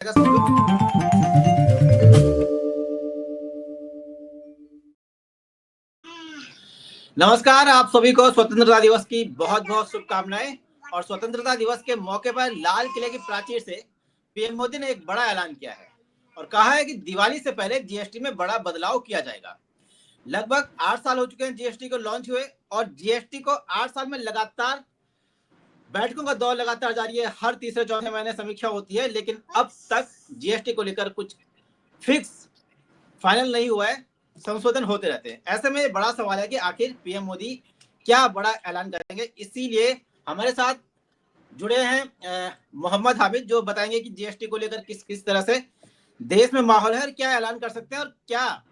नमस्कार, आप सभी को स्वतंत्रता दिवस की बहुत बहुत शुभकामनाएं। और स्वतंत्रता दिवस के मौके पर लाल किले की प्राचीर से पीएम मोदी ने एक बड़ा ऐलान किया है और कहा है कि दिवाली से पहले जीएसटी में बड़ा बदलाव किया जाएगा। लगभग 8 साल हो चुके हैं जीएसटी को लॉन्च हुए और जीएसटी को 8 साल में लगातार बैठकों का दौर लगातार जारी है। हर तीसरे चौथे महीने समीक्षा होती है, लेकिन अब तक जीएसटी को लेकर कुछ फिक्स फाइनल नहीं हुआ है, संशोधन होते रहते हैं। ऐसे में बड़ा सवाल है कि आखिर पीएम मोदी क्या बड़ा ऐलान करेंगे। इसीलिए हमारे साथ जुड़े हैं मोहम्मद हामिद, जो बताएंगे कि जीएसटी को लेकर किस किस तरह से देश में माहौल है और क्या ऐलान कर सकते हैं और क्या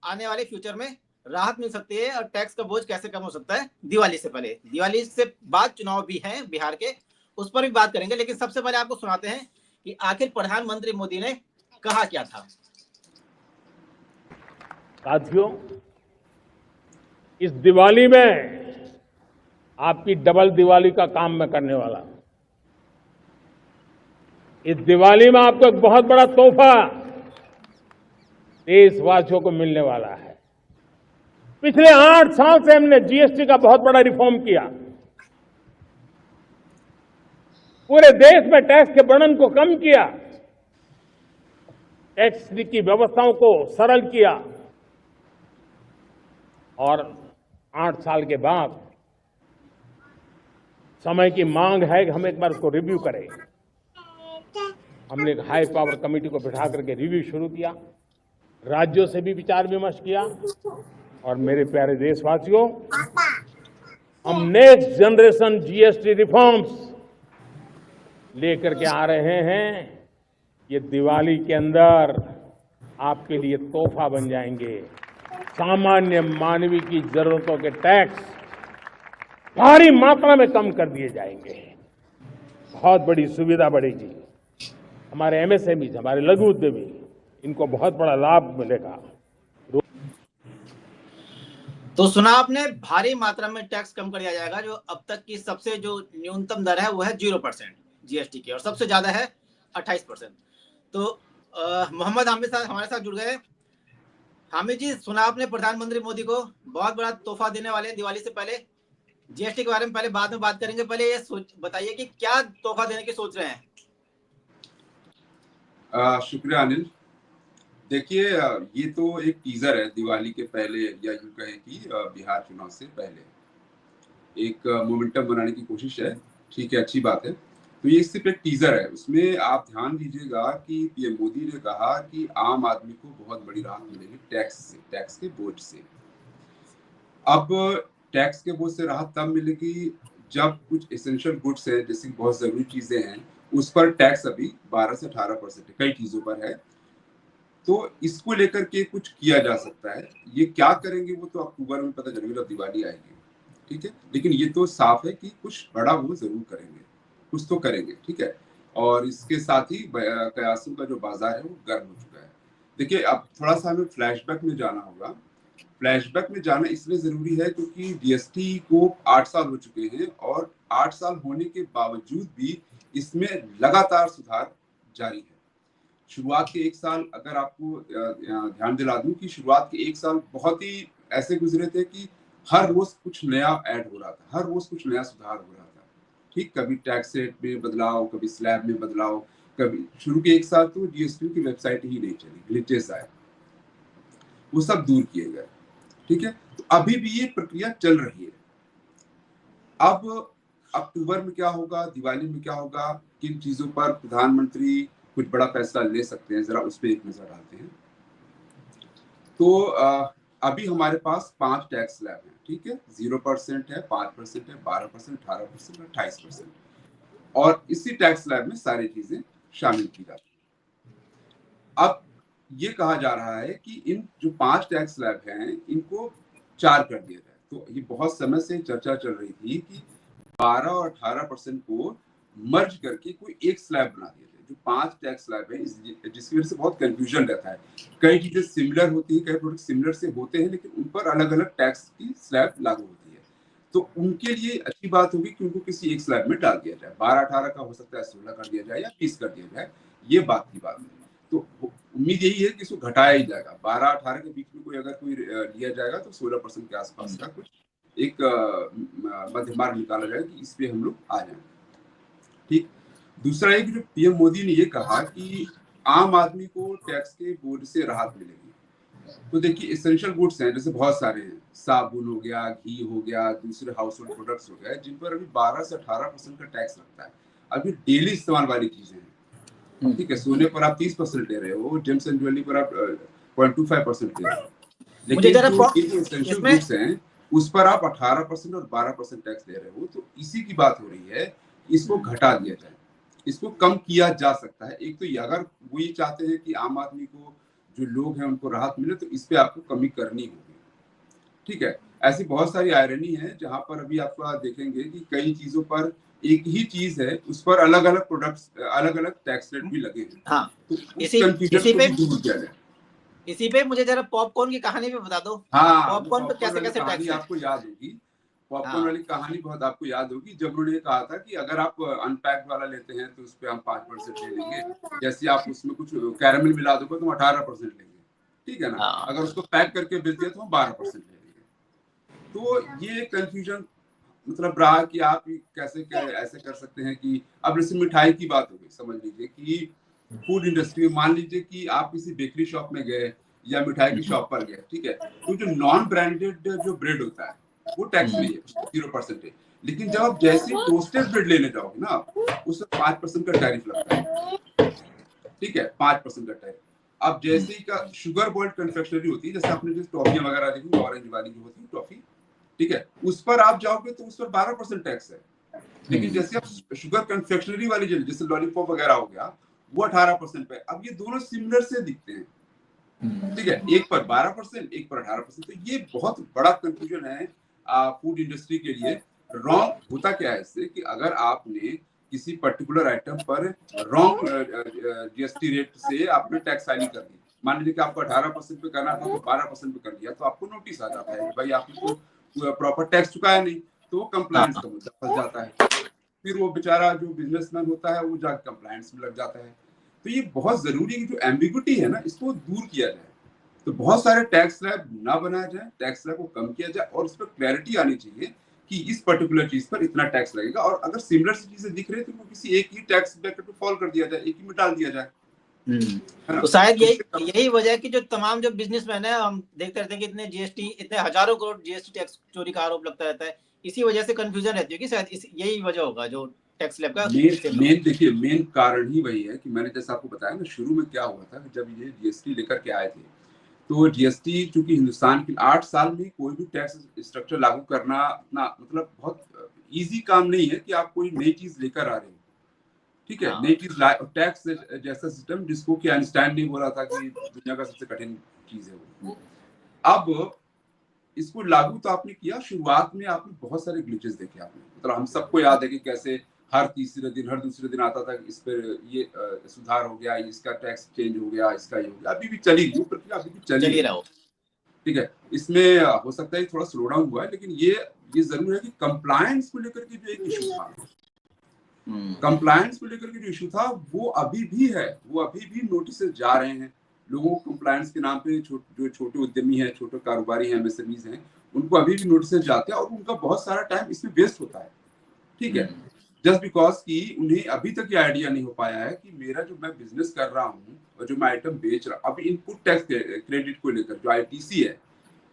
आने वाले फ्यूचर में राहत मिल सकती है और टैक्स का बोझ कैसे कम हो सकता है दिवाली से पहले। दिवाली से बाद चुनाव भी हैं बिहार के, उस पर भी बात करेंगे, लेकिन सबसे पहले आपको सुनाते हैं कि आखिर प्रधानमंत्री मोदी ने कहा क्या था। साथियों, इस दिवाली में आपकी डबल दिवाली का काम मैं करने वाला हूं। इस दिवाली में आपको एक बहुत बड़ा तोहफा देशवासियों को मिलने वाला है। पिछले 8 साल से हमने जीएसटी का बहुत बड़ा रिफॉर्म किया। पूरे देश में टैक्स के बर्डन को कम किया, टैक्स की व्यवस्थाओं को सरल किया और 8 साल के बाद समय की मांग है कि हम एक बार उसको रिव्यू करें। हमने एक हाई पावर कमेटी को बिठा करके रिव्यू शुरू किया, राज्यों से भी विचार विमर्श किया और मेरे प्यारे देशवासियों, हम नेक्स्ट जनरेशन जीएसटी रिफॉर्म्स लेकर के आ रहे हैं। ये दिवाली के अंदर आपके लिए तोहफा बन जाएंगे। सामान्य मानवीय की जरूरतों के टैक्स भारी मात्रा में कम कर दिए जाएंगे। बहुत बड़ी सुविधा बढ़ेगी। हमारे एमएसएमई, हमारे लघु उद्यमी, इनको बहुत बड़ा लाभ मिलेगा। तो सुना आपने, भारी मात्रा में टैक्स कम कर दिया जाएगा। जो अब तक की सबसे जो न्यूनतम दर है वो है 0% जीएसटी की और सबसे ज्यादा है 28%। तो मोहम्मद हामिद साहब हमारे साथ जुड़ गए। हामिद जी, सुना आपने, प्रधानमंत्री मोदी को बहुत बड़ा तोहफा देने वाले हैं दिवाली से पहले। जीएसटी के बारे में पहले बाद में बात करेंगे, पहले ये बताइए कि क्या तोहफा देने की सोच रहे हैं। शुक्रिया अनिल। देखिए, ये तो एक टीजर है दिवाली के पहले, या यूं कहें कि बिहार चुनाव से पहले एक मोमेंटम बनाने की कोशिश है। ठीक है, अच्छी बात है। तो ये सिर्फ एक टीजर है। उसमें आप ध्यान दीजिएगा कि पीएम मोदी ने कहा कि आम आदमी को बहुत बड़ी राहत मिलेगी टैक्स से, टैक्स के बोझ से। अब टैक्स के बोझ से राहत तब मिलेगी जब कुछ एसेंशियल गुड्स है, जैसे बहुत जरूरी चीजें हैं, उस पर टैक्स अभी 12 से 18% है, कई चीजों पर है। तो इसको लेकर के कुछ किया जा सकता है। ये क्या करेंगे वो तो अक्टूबर में पता चलेगा जब दिवाली आएगी, ठीक है। लेकिन ये तो साफ है कि कुछ बड़ा वो जरूर करेंगे, कुछ तो करेंगे, ठीक है। और इसके साथ ही कयासों का जो बाजार है वो गर्म हो चुका है। देखिए, अब थोड़ा सा हमें फ्लैशबैक में जाना होगा। फ्लैशबैक में जाना इसलिए जरूरी है क्योंकि जीएसटी को 8 साल हो चुके हैं और 8 साल होने के बावजूद भी इसमें लगातार सुधार जारी है। शुरुआत के 1 साल अगर आपको ध्यान दिला दूं कि शुरुआत के 1 साल बहुत ही ऐसे गुजरे थे कि हर रोज कुछ नया ऐड हो रहा था, हर रोज कुछ नया सुधार हो रहा था, ठीक। कभी टैक्स रेट में बदलाव, कभी स्लैब में बदलाव, कभी शुरू के 1 साल तो जीएसटी की वेबसाइट ही नहीं चली, ग्लिचेस आए, वो सब दूर किए गए, ठीक है। तो अभी भी ये प्रक्रिया चल रही है। अब अक्टूबर में क्या होगा, दिवाली में क्या होगा, किन चीजों पर प्रधानमंत्री कुछ बड़ा फैसला ले सकते हैं, जरा उस पर एक नजर डालते हैं। तो अभी हमारे पास 5 टैक्स स्लैब हैं, ठीक है। 0% है, 5% है, 12%, 18% और 28%। और इसी टैक्स स्लैब में सारी चीजें शामिल की जाती हैं। अब ये कहा जा रहा है कि इन जो 5 टैक्स स्लैब हैं इनको 4 कर दिया जाए। तो ये बहुत समय से चर्चा चल रही थी कि 12 और 18% को मर्ज करके कोई एक स्लैब बना दिया जाए। जो 5 टैक्स स्लैब है, जिसकी वजह से बहुत कंफ्यूजन रहता है। कई चीजें सिमिलर होती है, कई प्रोडक्ट सिमिलर से होते हैं, लेकिन उन पर अलग अलग टैक्स की स्लैब लागू होती है। तो उनके लिए अच्छी बात होगी कि उनको किसी एक स्लैब में डाल दिया जाए। 12-18 का हो सकता है 16 कर दिया जाए या 20 कर दिया जाए, ये बात की बात है। तो उम्मीद यही है कि इसको घटाया ही जाएगा। 12-18 के बीच में कोई अगर कोई लिया जाएगा तो 16% के आसपास का कुछ एक मध्य मार्ग निकाला जाएगा कि इस पे हम लोग आ जाएं। ठीक। दूसरा एक जो पीएम मोदी ने ये कहा कि आम आदमी को टैक्स के बोझ से राहत मिलेगी। तो देखिए एसेंशियल गुड्स हैं, जैसे बहुत सारे हैं, साबुन हो गया, घी हो गया, दूसरे हाउस होल्ड प्रोडक्ट्स हो गए, जिन पर अभी 12 से 18% का टैक्स लगता है। अभी डेली इस्तेमाल वाली चीजें हैं, ठीक है। सोने पर आप 30% दे रहे हो, जेम्स एंड ज्वेलरी पर आप 0.25% दे रहे हो, लेकिन जो एसेंशियल गुड्स हैं उस पर आप 18% और 12% टैक्स दे रहे हो। तो इसी की बात हो रही है, इसको घटा दिया जाए, इसको कम किया जा सकता है। एक तो ये, अगर वो ये चाहते हैं कि आम आदमी को, जो लोग हैं उनको राहत मिले, तो इस पे आपको कमी करनी होगी, ठीक है। ऐसी बहुत सारी आयरनी है जहां पर अभी आपको देखेंगे कि कई चीजों पर एक ही चीज है, उस पर अलग अलग प्रोडक्ट्स, अलग अलग टैक्स रेट भी लगे हैं। हाँ, तो इसी पे दूर किया जाए। इसी पे मुझे जरा पॉपकॉर्न की कहानी भी बता दो। हाँ, पॉपकॉर्न पे कैसे कैसे टैक्स है? आपको याद होगी, पॉपकॉर्न वाली कहानी बहुत आपको याद होगी, जब उन्होंने कहा था कि अगर आप अनपैक्ड वाला लेते हैं तो उस पे हम 5% ले लेंगे, जैसे आप उसमें कुछ कैरामल मिला दोगे तो हम 18% लेंगे, ठीक है ना। अगर उसको पैक करके बेच दिया तो हम 12% ले लेंगे। तो ये कंफ्यूजन मतलब रहा कि आप कैसे ऐसे कर सकते हैं कि अब जैसे मिठाई की बात हो गई, समझ लीजिए कि फूड इंडस्ट्री में, मान लीजिए कि आप किसी बेकरी शॉप में गए या मिठाई की शॉप पर गए, ठीक है, तो जो नॉन ब्रांडेड जो ब्रेड होता है वो टैक्स नहीं है, 0% है। लेकिन जब आप जैसे टोस्टेड ब्रेड लेने जाओगे ना, उसमें 5% का टैरिफ लगता है, ठीक है, 5% का टैरिफ। अब जैसे ही का शुगर बॉइल्ड कन्फेक्शनरी होती है, जैसे आपने जो टॉफियां वगैरह देखी, ऑरेंज वाली जो होती है टॉफी, ठीक है, उस पर आप जाओगे तो उस पर 12% टैक्स है। लेकिन जैसे आप शुगर कन्फेक्शनरी वाली जैसे लॉलीपॉप वगैरह हो गया, वो 18% पे। अब ये दोनों सिमिलर से दिखते हैं, ठीक है, एक पर 12%, एक पर 18%। तो ये बहुत बड़ा कंफ्यूजन है फूड इंडस्ट्री के लिए। रॉन्ग होता क्या है इससे कि अगर आपने किसी पर्टिकुलर आइटम पर रॉन्ग जीएसटी रेट से आपने टैक्स फाइलिंग कर दी, मान लीजिए कि आपको 18% पे करना था तो 12% पे कर दिया, तो आपको नोटिस आ जाता है कि भाई आपने तो प्रॉपर टैक्स चुकाया नहीं, तो वो कंप्लायंस का मुद्दा फंस जाता है। फिर वो बेचारा जो बिजनेसमैन होता है वो जाकर कंप्लायंस में लग जाता है। तो ये बहुत जरूरी है कि जो एम्बिग्युइटी है ना, इसको दूर किया जाए। तो बहुत सारे टैक्स स्लैब ना बनाया जाए, टैक्स स्लैब को कम किया जाए, और उस पर क्लैरिटी आनी चाहिए कि इस पर्टिकुलर चीज पर इतना टैक्स लगेगा, और अगर सिमिलर चीजें दिख रही है तो वो किसी एक ही टैक्स ब्रैकेट में फॉल कर दिया जाए, एक ही में डाल दिया जाए। तो शायद यही वजह है कि जो तमाम जो बिजनेसमैन है, हम देखते रहते हैं कि इतने जीएसटी, इतने हजारों करोड़ जीएसटी टैक्स चोरी का आरोप लगता रहता है। इसी वजह से कंफ्यूजन रहती है कि शायद यही वजह होगा जो टैक्स स्लैब का। देखिए मेन कारण ही वही है कि मैंने जैसा आपको बताया ना, शुरू में क्या हुआ था कि जब ये जीएसटी लेकर के आए थे, तो जीएसटी चूंकि हिंदुस्तान के 8 साल में कोई भी टैक्स स्ट्रक्चर लागू करना इतना मतलब बहुत इजी काम नहीं है कि आप कोई नई चीज लेकर आ रहे हो, ठीक है। नई चीज टैक्स जैसा सिस्टम जिसको कि आइंस्टाइन ने बोला था कि दुनिया का सबसे कठिन चीज है वो। अब इसको लागू तो आपने किया, शुरुआत में आपने बहुत सारे ग्लिचेस देखे आपने, मतलब हम सबको याद है कि कैसे हर तीसरे दिन हर दूसरे दिन आता था कि इस पर ये सुधार हो गया, इसका टैक्स चेंज हो गया, इसका ये हो गया। अभी भी चली रही प्रक्रिया, अभी भी चली रही, ठीक है। इसमें हो सकता है थोड़ा स्लो डाउन हुआ है, लेकिन ये जरूर है कि कंप्लायंस को लेकर के जो एक इशू था, कंप्लायंस को लेकर के जो इशू था वो अभी भी है, वो अभी भी नोटिस जा रहे हैं लोगों को। कंप्लायंस के नाम पे जो छोटे उद्यमी हैं, छोटे कारोबारी हैं, एमएसएमईज हैं, उनको अभी भी नोटिस जाते हैं और उनका बहुत सारा टाइम इसमें वेस्ट होता है, ठीक है, जस्ट बिकॉज कि उन्हें अभी तक ये आइडिया नहीं हो पाया है कि मेरा जो मैं बिजनेस कर रहा हूँ और जो मैं आइटम बेच रहा हूँ, अभी इनपुट टैक्स क्रेडिट को लेकर जो आईटीसी है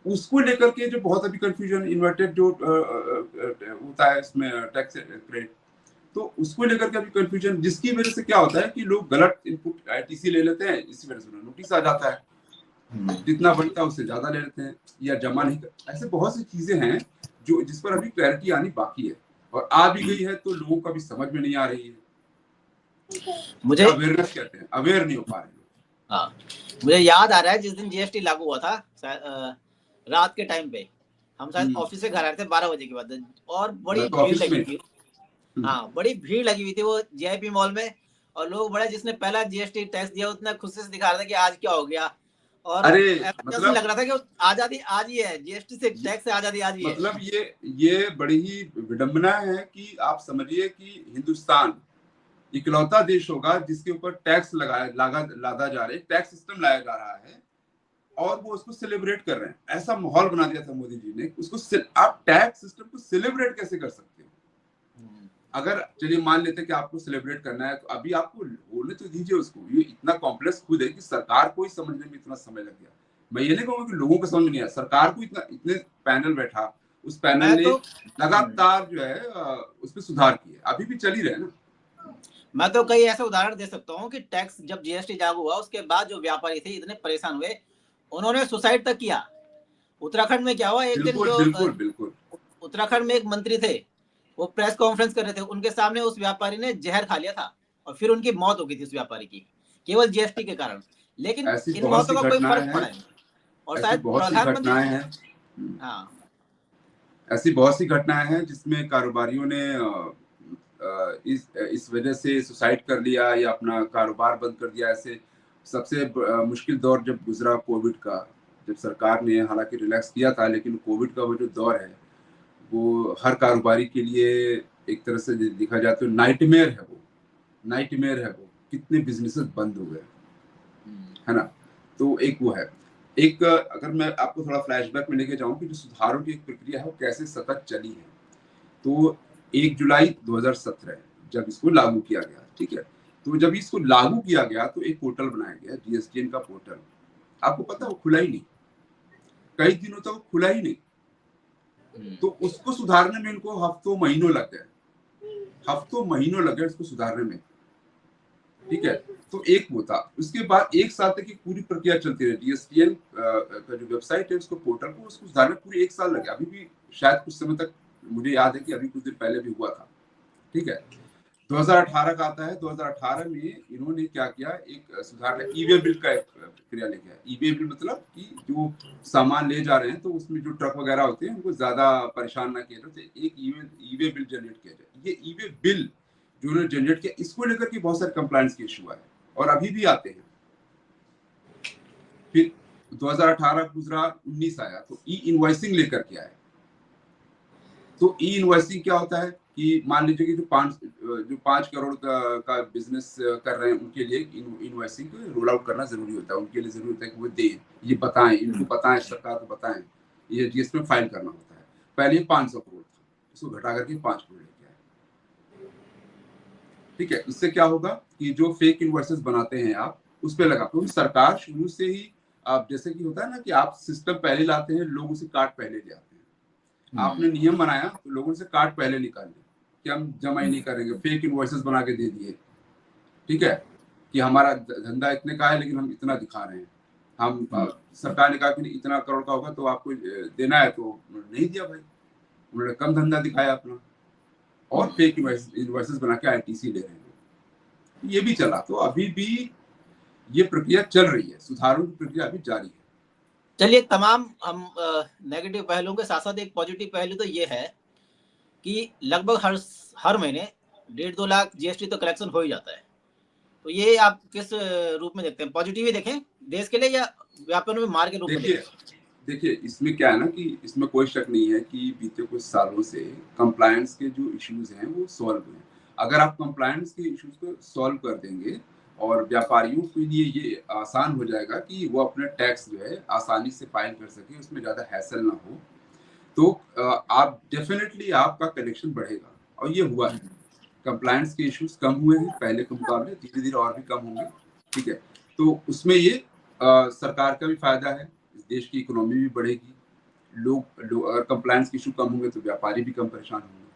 उसको लेकर के जो बहुत अभी कंफ्यूजन, इन्वर्टेड जो होता है इसमें टैक्स क्रेडिट, तो उसको लेकर के अभी कंफ्यूजन, जिसकी वजह से क्या होता है कि लोग गलत इनपुट आईटीसी ले लेते हैं, इसी वजह से नोटिस आ जाता है, जितना बनता है उससे ज्यादा ले लेते हैं या जमा नहीं कर। ऐसे बहुत सी चीजें हैं जो जिस पर अभी क्लैरिटी आनी बाकी है, और आ भी गई है तो लोगों का भी समझ में नहीं आ रही है। मुझे अवेयरनेस कहते हैं, अवेयर नहीं हो पा रहे। हाँ, मुझे याद आ रहा है जिस दिन जीएसटी लागू हुआ था, रात के टाइम पे हम शायद ऑफिस से घर आए थे 12 बजे के बाद, और बड़ी भीड़ लगी थी। हाँ, बड़ी भीड़ लगी हुई थी वो जीआईपी मॉल में, और लोग बड़ा, जिसने पहला जीएसटी टैक्स दिया उतना खुशी से दिखा रहा था कि आज क्या हो गया, और मतलब लग रहा था कि आजादी आज ही है, जीएसटी से टैक्स से आजादी आज ही है। मतलब ये बड़ी ही विडंबना है कि आप समझिए कि हिंदुस्तान इकलौता देश होगा जिसके ऊपर टैक्स लादा जा रहा है, टैक्स सिस्टम लाया जा रहा है और वो उसको सेलिब्रेट कर रहे हैं। ऐसा माहौल बना दिया था मोदी जी ने, उसको आप टैक्स सिस्टम को सेलिब्रेट कैसे कर सकते हो? अगर चलिए मान लेते कि आपको सेलिब्रेट करना है तो अभी आपको बोलने तो दीजिए उसको। ये इतना कॉम्प्लेक्स खुद है कि सरकार को ही समझने में इतना समय लग गया। मैं ये नहीं कहूंगा कि लोगों को समझ नहीं आया, सरकार को इतने पैनल बैठा, उस पैनल ने लगातार जो है उस पर सुधार किए, अभी भी चल ही रहे ना। मैं तो कई ऐसे उदाहरण दे सकता हूँ कि टैक्स जब जीएसटी लागू हुआ उसके बाद जो व्यापारी थे इतने परेशान हुए, उन्होंने सुसाइड तक किया। उत्तराखंड में क्या हुआ, एक दिन जो बिल्कुल उत्तराखंड में एक मंत्री थे, वो प्रेस कॉन्फ्रेंस कर रहे थे, उनके सामने उस व्यापारी ने जहर खा लिया था और फिर उनकी मौत हो गई थी उस व्यापारी की, केवल जीएसटी के कारण। लेकिन इन मौतों का कोई फर्क पड़ा नहीं। और शायद प्रधानमंत्री, हाँ, ऐसी बहुत सी घटनाएं हैं जिसमें कारोबारियों ने इस वजह से सुसाइड कर लिया या अपना कारोबार बंद कर दिया। ऐसे सबसे मुश्किल दौर जब गुजरा कोविड का, जब सरकार ने हालांकि रिलैक्स किया था, लेकिन कोविड का वो जो दौर है वो हर कारोबारी के लिए एक तरह से देखा जाए तो नाइटमेयर है वो। कितने बिजनेसेस बंद हो गए, है ना। तो एक वो है। एक अगर मैं आपको थोड़ा फ्लैशबैक में लेके जाऊं कि जो सुधारों की एक प्रक्रिया है वो कैसे सतत चली है, तो 1 जुलाई 2017 जब इसको लागू किया गया, ठीक है, तो जब इसको लागू किया गया तो एक पोर्टल बनाया गया, जीएसटीएन का पोर्टल। आपको पता वो खुला ही नहीं, कई दिनों तक वो खुला ही नहीं। तो उसको सुधारने में इनको हफ्तों महीनों लग गए उसको सुधारने में, ठीक है। तो एक वो था। उसके बाद एक साल तक की पूरी प्रक्रिया चलती रही। जीएसटीएन का जो वेबसाइट है, उसको पोर्टल को उसको सुधारने में पूरे 1 साल लगे। अभी भी शायद कुछ समय तक, मुझे याद है कि अभी कुछ दिन पहले भी हुआ था, ठीक है। 2018 का आता है। 2018 में इन्होंने क्या किया, एक सुधार, ई-वे बिल का एक प्रक्रिया लेके आया। ई-वे बिल मतलब कि जो सामान ले जा रहे हैं तो उसमें जो ट्रक वगैरह होते हैं उनको ज्यादा परेशान ना किया जाए, एक ई-वे बिल जनरेट किया जाए। ये ई-वे बिल जो उन्होंने जनरेट किया, इसको लेकर के बहुत सारे कंप्लायंस के इशू आए और अभी भी आते हैं। फिर 2018 गुजरा, 19 आया तो ई इनवॉइसिंग लेकर के आए। तो ई इनवॉइसिंग क्या होता है कि मान लीजिए कि जो 5 करोड़ का बिजनेस कर रहे हैं उनके लिए इनवॉइसिंग रोल आउट करना जरूरी होता है। उनके लिए जरूरी होता है कि वो दें, ये बताएं, इनको बताएं, सरकार को बताएं, ये जीएसटी में फाइल करना होता है। पहले 500 करोड़ था, इसको घटा करके 5 करोड़ लेके आए, ठीक है। इससे क्या होगा कि जो फेक इनवॉइसेस बनाते हैं आप उस पर लगा, क्योंकि सरकार शुरू से ही, आप जैसे कि होता है ना कि आप सिस्टम पहले लाते हैं, लोगों से कार्ड पहले ले आते हैं। आपने नियम बनाया तो लोगों से कार्ड पहले निकाले कि हम जमा ही नहीं करेंगे, फेक इनवॉइसेस बना के दे दिए, ठीक है, कि हमारा धंधा इतने का है लेकिन हम इतना दिखा रहे हैं। हम सरकार ने कहा कि इतना करोड़ का होगा तो आपको देना है, तो नहीं दिया भाई, उन्होंने कम धंधा दिखाया अपना और फेक इनवॉइसेस बना के आईटीसी ले रहे हैं। ये भी चला। तो अभी भी ये प्रक्रिया चल रही है, सुधारों की प्रक्रिया अभी जारी है। चलिए, तमाम हम नेगेटिव पहलुओं के साथ साथ एक पॉजिटिव पहलू तो ये है कि लगभग हर महीने 1.5-2 लाख जीएसटी तो कलेक्शन हो ही जाता है। तो ये आप किस रूप में देखते हैं? पॉजिटिव ही देखें देश के लिए या व्यापारियों में मार के रूप में देखें? देखिए इसमें क्या है ना कि इसमें कोई शक नहीं है कि बीते कुछ सालों से कंप्लायंस के जो इश्यूज हैं वो सॉल्व हैं। अगर आप कंप्लायंस के इश्यूज को सॉल्व कर देंगे और व्यापारियों के लिए ये आसान हो जाएगा कि वो अपने टैक्स जो है आसानी से फाइल कर सके, उसमें ज़्यादा हैसल ना हो, तो आप डेफिनेटली आपका कलेक्शन बढ़ेगा। और ये हुआ है, कंप्लायंस के इश्यूज कम हुए हैं पहले के मुकाबले, धीरे धीरे और भी कम होंगे, ठीक है। तो उसमें ये सरकार का भी फायदा है, देश की इकोनॉमी भी बढ़ेगी, लोग अगर कंप्लायंस के इशू कम होंगे तो व्यापारी भी कम परेशान होंगे।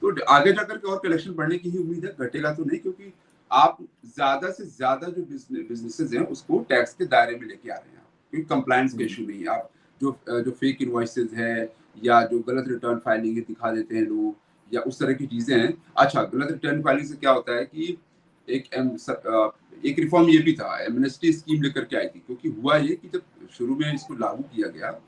तो आगे जाकर के और कलेक्शन बढ़ने की ही उम्मीद है, घटेगा तो नहीं, क्योंकि आप ज्यादा से ज्यादा जो बिजनेसेस हैं उसको टैक्स के दायरे में लेके आ रहे हैं, क्योंकि कंप्लायंस के इशू नहीं है। आप जो फेक इनवॉइसेस है या जो गलत रिटर्न फाइलिंग दिखा देते हैं लोग या उस तरह की चीजें हैं। अच्छा, गलत रिटर्न फाइलिंग से क्या होता है कि एक रिफॉर्म ये भी था, एमनेस्टी स्कीम लेकर के आई थी, क्योंकि हुआ ये कि जब शुरू में इसको लागू किया गया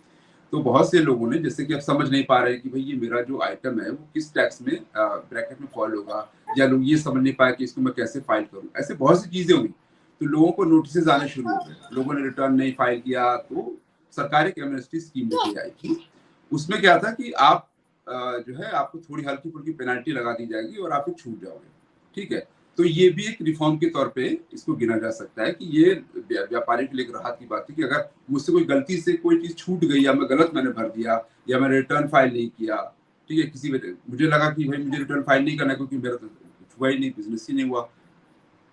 तो बहुत से लोगों ने, जैसे कि अब समझ नहीं पा रहे कि भाई ये मेरा जो आइटम है वो किस टैक्स में ब्रैकेट में फॉल होगा, या लोग ये समझ नहीं पाए कि इसको मैं कैसे फाइल करूं, ऐसे बहुत सी चीजें हुई। तो लोगों को नोटिस आने शुरू हो गए, लोगों ने रिटर्न नहीं फाइल किया, तो सरकार एक एमनेस्टी स्कीम लेके आई थी। उसमें क्या था कि आप जो है आपको थोड़ी हल्की फुल्की पेनल्टी लगा दी जाएगी और आप छूट जाओगे, ठीक है। तो ये भी एक रिफॉर्म के तौर पे इसको गिना जा सकता है कि ये व्यापारी के लिए एक राहत की बात है कि अगर मुझसे कोई गलती से कोई चीज छूट गई या मैं गलत मैंने भर दिया या मैंने रिटर्न फाइल नहीं किया, ठीक है, किसी वजह मुझे लगा कि भाई मुझे रिटर्न फाइल नहीं करना क्योंकि मेरा तो हुआ ही नहीं, बिजनेस ही नहीं हुआ,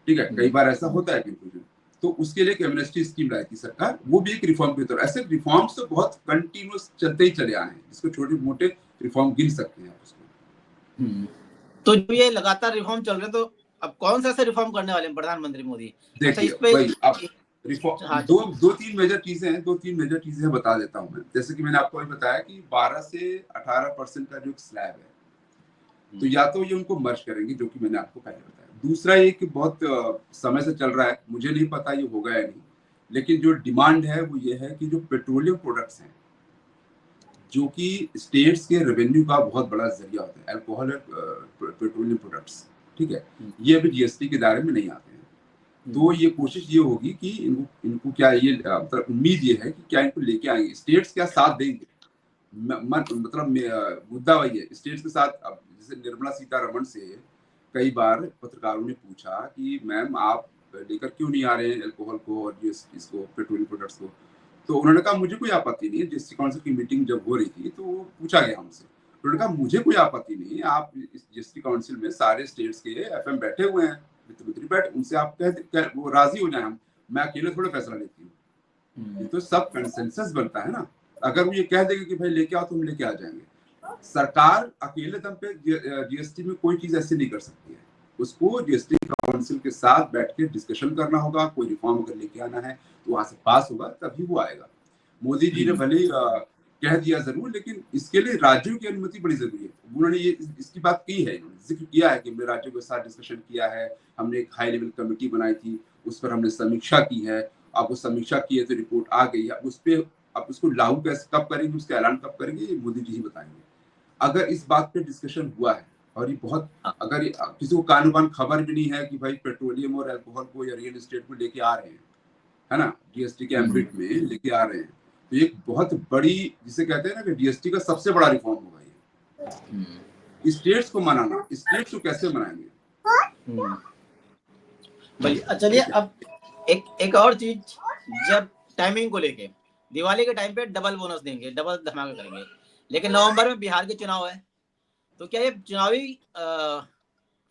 ठीक है, कई बार ऐसा होता है कंफ्यूजन, तो उसके लिए एक एमनेस्टी स्कीम लाई थी सरकार, वो भी एक रिफॉर्म के तौर। ऐसे रिफॉर्म्स तो बहुत कंटिन्यूस चलते ही चले आए हैं, जिसको छोटे मोटे रिफॉर्म गिन सकते हैं उसको। तो जो ये लगातार रिफॉर्म चल रहे हैं, तो अब कौन सा ऐसे रिफॉर्म करने वाले हैं प्रधानमंत्री मोदी? देखिए इस पे भाई, अब रिफॉर्म हाँ, दो तीन मेजर चीजें बता देता हूँ मैं। जैसे कि मैंने आपको अभी बताया कि 12 से 18% का जो स्लैब है, तो या तो ये उनको मर्ज करेंगे, जो कि मैंने आपको पहले बताया। दूसरा ये कि बहुत समय से चल रहा है, मुझे नहीं पता ये होगा या नहीं, लेकिन जो डिमांड है वो ये है कि जो पेट्रोलियम प्रोडक्ट्स हैं, जो कि स्टेट्स के रेवेन्यू का बहुत बड़ा जरिया होता है, अल्कोहल पेट्रोलियम प्रोडक्ट्स, ठीक है, ये अभी जीएसटी के दायरे में नहीं आते हैं। तो ये कोशिश ये होगी कि इनको क्या ये मतलब उम्मीद ये है कि क्या इनको लेके आएंगे, स्टेट्स क्या साथ देंगे, मतलब मुद्दा वही है स्टेट्स के साथ। अब जैसे निर्मला सीतारमण से कई बार पत्रकारों ने पूछा कि मैम आप लेकर क्यों नहीं आ रहे हैं अल्कोहल को और इसको पेट्रोलियम प्रोडक्ट्स को, तो उन्होंने कहा मुझे कोई आपत्ति नहीं है। जीएसटी काउंसिल की मीटिंग जब हो रही थी तो पूछा गया हमसे, उन्होंने कहा मुझे कोई आपत्ति नहीं है, आप इस जीएसटी काउंसिल में सारे स्टेट्स के एफएम बैठे हुए हैं, वित्त मंत्री बैठे, उनसे आप कह वो राजी हो जाए, मैं अकेले थोड़ा फैसला लेती हूँ, ये तो सब कंसेंसस बनता है ना। अगर वो ये कह देंगे कि भाई लेके आओ तो हम लेके आ जाएंगे, सरकार अकेले दम पे जीएसटी में कोई चीज ऐसी नहीं कर सकती है, उसको जीएसटी काउंसिल के साथ बैठ के डिस्कशन करना होगा। कोई रिफॉर्म अगर लेके आना है तो वहां से पास होगा तभी वो आएगा। मोदी जी ने भले कह दिया जरूर, लेकिन इसके लिए राज्यों की अनुमति बड़ी जरूरी है। उन्होंने ये इसकी बात की है, इन्होंने जिक्र किया है कि हमने राज्यों के साथ डिस्कशन किया है, हमने एक हाई लेवल कमेटी बनाई थी, उस पर हमने समीक्षा की है, अब वो समीक्षा की है तो रिपोर्ट आ गई है, उस पर अब उसको लागू कैसे कब करेंगे, उसका ऐलान कब करेंगे, ये मोदी जी ही बताएंगे। अगर इस बात पे डिस्कशन हुआ है और ये बहुत, अगर किसी को कानून कान खबर भी नहीं है कि भाई पेट्रोलियम और अल्कोहल को या रियल एस्टेट को लेके आ रहे हैं, है ना, जीएसटी के एम्बिट में लेके आ रहे हैं, तो एक बहुत बड़ी, जिसे कहते हैं ना कि जीएसटी का सबसे बड़ा रिफॉर्म होगा ये। स्टेट्स को मनाना, स्टेट्स को कैसे मनाएंगे? चलिए अब एक और चीज, जब टाइमिंग को लेके दिवाली के टाइम पे डबल बोनस देंगे, डबल धमाका करेंगे, लेकिन नवंबर में बिहार के चुनाव है, तो क्या ये चुनावी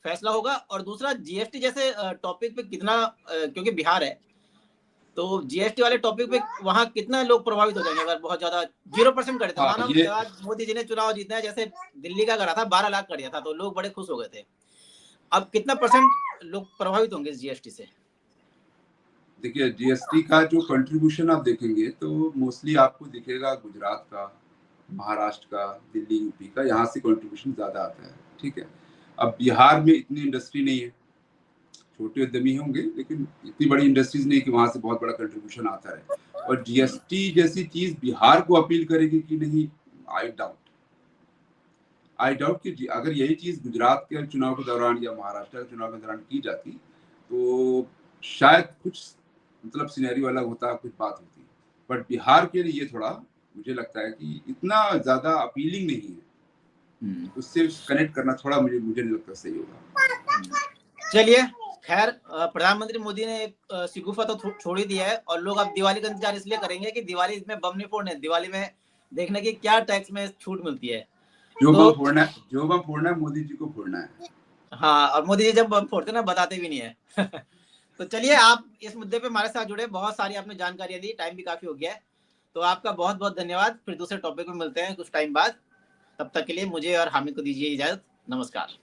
फैसला होगा? और दूसरा, जीएसटी जैसे टॉपिक पे कितना, क्योंकि बिहार है तो जीएसटी वाले टॉपिक पे वहाँ कितना लोग प्रभावित हो जाएंगे अगर बहुत ज्यादा 0% कर दिया? माना मोदी जी ने चुनाव जीतना है, जैसे दिल्ली का करा था 12 लाख कर दिया था तो लोग बड़े खुश हो गए थे, अब कितना % लोग प्रभावित होंगे इस जीएसटी से? देखिए, जीएसटी का जो कंट्रीब्यूशन आप देखेंगे तो मोस्टली आपको दिखेगा गुजरात का, महाराष्ट्र का, दिल्ली, यूपी का, यहाँ से कंट्रीब्यूशन ज्यादा आता है, ठीक है। अब बिहार में इतनी इंडस्ट्री नहीं है, छोटे उद्यमी होंगे लेकिन इतनी बड़ी इंडस्ट्रीज नहीं कि वहां से बहुत बड़ा कंट्रीब्यूशन आता है। और जीएसटी जैसी चीज बिहार को अपील करेगी कि नहीं, आई डाउट कि अगर यही चीज गुजरात के चुनाव के दौरान या महाराष्ट्र के चुनाव के दौरान की जाती तो शायद कुछ मतलब सिनेरियो अलग होता, कुछ बात होती, बट बिहार के लिए ये थोड़ा मुझे लगता है कि इतना ज्यादा अपीलिंग नहीं है, उससे कनेक्ट करना थोड़ा मुझे नहीं लगता सही होगा। चलिए खैर, प्रधानमंत्री मोदी ने एक शिगुफा तो छोड़ ही दिया है और लोग अब दिवाली का इंतजार इसलिए करेंगे कि दिवाली में बम नहीं फोड़ने, दिवाली में देखने की क्या टैक्स में छूट मिलती है। जो बम फोड़ना है मोदी जी को फोड़ना है। हाँ, और मोदी जी जब बम फोड़ते ना बताते भी नहीं है। तो चलिए, आप इस मुद्दे पे हमारे साथ जुड़े, बहुत सारी आपने जानकारियां दी, टाइम भी काफी हो गया है, तो आपका बहुत बहुत धन्यवाद। फिर दूसरे टॉपिक में मिलते हैं कुछ टाइम बाद, तब तक के लिए मुझे और हामिद को दीजिए इजाजत। नमस्कार।